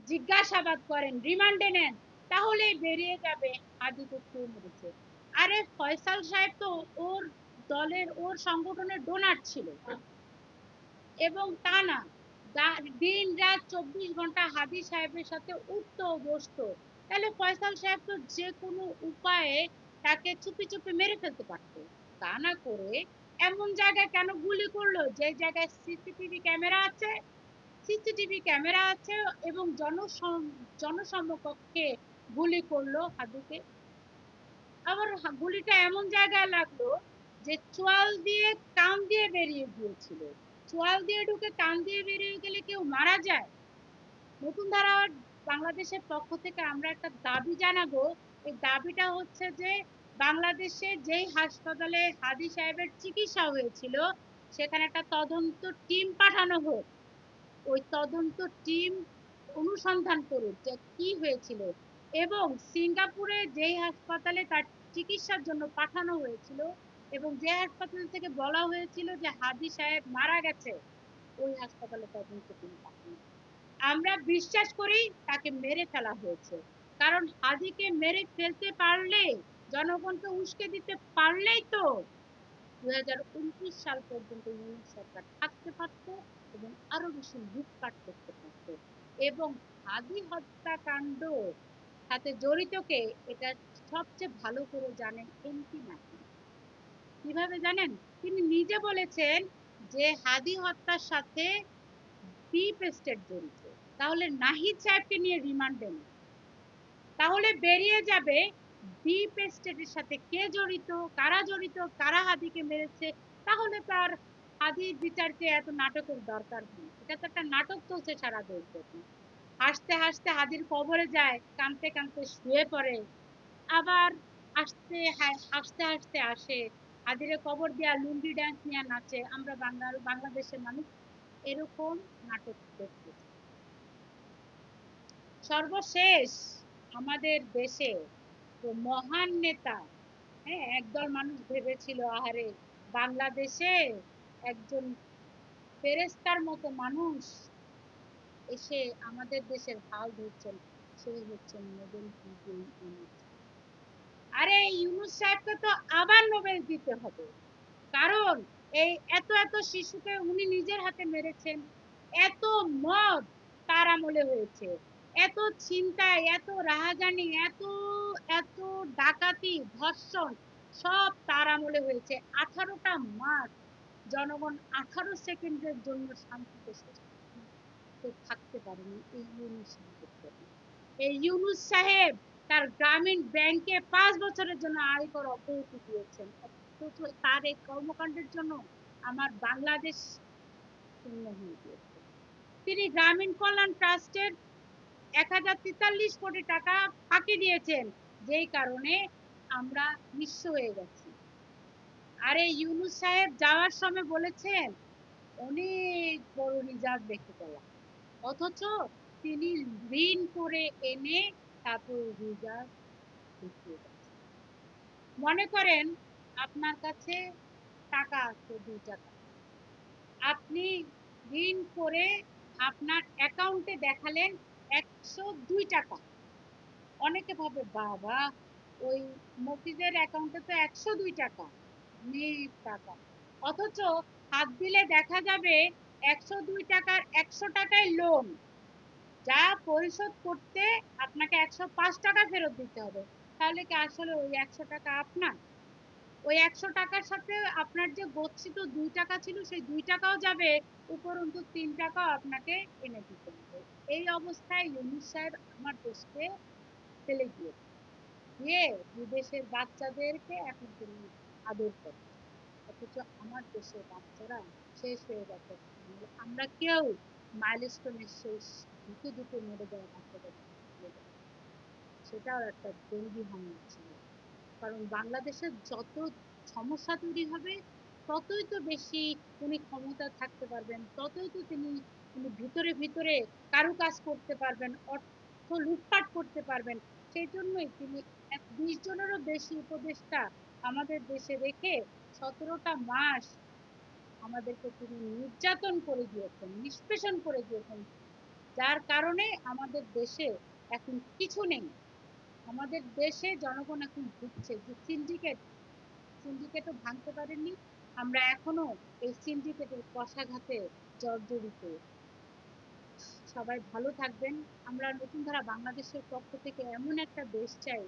জিজ্ঞাসাবাদ করেন, রিমান্ডে নেন, তাহলেই বেরিয়ে যাবে হাদিকে কে মেরেছে। আরে ফয়সাল সাহেব তো ওর দলের, ওর সংগঠনের ডোনার ছিল, এবং তা না দিন রাত 24 ঘন্টা হাদি সাহেবের সাথে উঠতো বসতো। তাহলে ফয়সাল সাহেব তো যে কোনো উপায়ে তাকে চুপি চুপি মেরে ফেলতে পারতো। তা না করে এমন জায়গায় কেন গুলি করলো যে জায়গায় সিসিটিভি ক্যামেরা আছে, সিসিটিভি ক্যামেরা আছে এবং জনসমকক্ষে গুলি করলো হাদিকে। আবার গুলিটা এমন জায়গায় লাগলো যে চোয়াল দিয়ে কান দিয়ে বেরিয়ে গিয়েছিল। চোয়াল দিয়ে ঢুকে কান দিয়ে বেরিয়ে গেলে কেউ মারা যায়? নতুন ধারা বাংলাদেশের পক্ষ থেকে আমরা একটা দাবি জানাবো। এই দাবিটা হচ্ছে যে বাংলাদেশে যেই হাসপাতালে হাদি সাহেবের চিকিৎসা হয়েছিল সেখানে একটা তদন্ত টিম পাঠানো হোক। ওই তদন্ত টিম অনুসন্ধান করুক যে কি হয়েছিল, এবং সিঙ্গাপুরে যেই হাসপাতালে তার চিকিৎসার জন্য পাঠানো হয়েছিল এবং যে হাসপাতাল থেকে বলা হয়েছিল যে হাদি সাহেব মারা গেছে, ওই হাসপাতালে তদন্ত টিম পাঠানো। আমরা বিশ্বাস করি তাকে মেরে ফেলা হয়েছে, কারণ হাদিকে মেরে ফেলতে পারলে, জনগণকে উস্কে দিতে পারলেই তো 2029 সাল পর্যন্ত ইউনিট সরকার থাকতে পারত এবং আরো বেশি লুটপাট করতে পারত। এবং হাদি হত্যাকাণ্ড সাথে জড়িতকে এটা সবচেয়ে ভালো করে জানেন এমপি নাহিদ। কিভাবে জানেন? তিনি নিজে বলেছেন যে হাদি হত্যার সাথে ডিপ স্টেট জড়িত। তাহলে নাহিদ সাহেবকে নিয়ে রিমান্ডে নেন, তাহলে বেরিয়ে যাবে ডিপ স্টেটের সাথে কে জড়িত, কারা জড়িত, কারা হাদিকে মেরেছে। তাহলে তার হাদির বিচারকে এত নাটকের দরকার নেই। এটা তো একটা নাটক চলছে সারা দেশ ব্যাপী। হাসতে হাসতে হাদির কবরে যায়, কাঁদতে কাঁদতে শুয়ে পড়ে, আবার হাসতে হাসতে হাসতে আসে, হাদিরে কবর দিয়া লুঙ্গি ড্যান্স নিয়ে নাচে। আমরা বাংলাদেশের মানুষ এরকম নাটক দেখতে। সর্বশেষ আমাদের দেশে তো মহান নেতা, হ্যাঁ, একদল মানুষ ভেবেছিল আহারে বাংলাদেশে একজন ফেরেস্তার মতো মানুষ এসে আমাদের দেশের হাল ধরছেন, সে হচ্ছেন নোবেল বিজয়ী ইউনূস। আরে ইউনূস সাহেবকে তো আবার নোবেল দিতে হবে, কারণ এই এত এত শিশুকে উনি নিজের হাতে মেরেছেন। এত মদ তার আমলে হয়েছে, এত ছিনতাই, এত রাহাজানি, এত এত ডাকাতি, ধর্ষণ, সব তার আমলে হয়েছে। 18টা মাস জনগণ 18 সেকেন্ডের জন্য শান্তিতে থাকতে পারেনি এই ইউনূস সাহেবের জন্য। এই ইউনূস সাহেব তার গ্রামীণ ব্যাংকে 5 বছরের জন্য আয়কর অব্যাহতি দিয়েছেন, অথচ তার এই কর্মকাণ্ডের জন্য আমার বাংলাদেশ শূন্য হয়ে গিয়েছে। তিনি গ্রামীণ কল্যাণ ট্রাস্টের 1043 কোটি টাকা ফাঁকি দিয়েছেন, যেই কারণে আমরা নিঃস্ব হয়ে গেছি। আর এই ইউনূস সাহেব যাওয়ার সময় বলেছেন অনেক বড় রিজার্ভ রেখে গেলাম, অথচ তিনি ঋণ করে এনে তারপর রিজার্ভ দেখিয়ে গেছেন। মনে করেন আপনার কাছে টাকা আছে 2 টাকা, আপনি ঋণ করে আপনার অ্যাকাউন্টে দেখালেন 102 টাকা। অনেকে ভাবে বাবা, ওই মফিজের অ্যাকাউন্টে তো 102 টাকা, অনেক টাকা। অথচ হাত দিলে দেখা যাবে 102 টাকার 100 টাকাই লোন, যা পরিশোধ করতে আপনাকে 105 টাকা ফেরত দিতে হবে। তাহলে কি আসলে ওই 100 টাকা আপনার? ওই 100 টাকার সাথে আপনার যে গচ্ছিত 2 টাকা ছিল সেই 2 টাকাও যাবে, উপরন্তু 3 টাকাও আপনাকে এনে দিতে হবে। এই অবস্থায় ইউনূস সাহেব আমার দেশকে ফেলে গিয়েছে, গিয়ে বিদেশের বাচ্চাদেরকে এখন তিনি আদর করছে, অথচ আমার দেশের বাচ্চারা শেষ হয়ে গেছে। আমরা কেউ মাইলস্টোনের শেষ দুটো দুটো মরে যাওয়া বাচ্চাদের, সেটাও একটা জঙ্গি হামলা ছিল। কারণ বাংলাদেশের যত সমস্যা তৈরি হবে ততই তো বেশি উনি ক্ষমতা থাকতে পারবেন, ততই তো তিনি তিনি ভিতরে ভিতরে কারুকাজ করতে পারবেন, অর্থ লুটপাট করতে পারবেন। সেই জন্যই তিনি 20 জনেরও বেশি উপদেষ্টা আমাদের দেশে রেখে 17টা মাস আমাদেরকে তিনি নির্যাতন করে দিয়েছেন, নিষ্পেষণ করে দিয়েছেন, যার কারণে আমাদের দেশে এখন কিছু নেই। আমাদের দেশে জনগণ এখন ভুগছে যে সিন্ডিকেটও ভাঙতে পারেননি। আমরা এখনো এই সিন্ডিকেটের কষাঘাতে জর্জরিত। সবাই ভালো থাকবেন। আমরা নতুন ধারা বাংলাদেশের পক্ষ থেকে এমন একটা দেশ চাই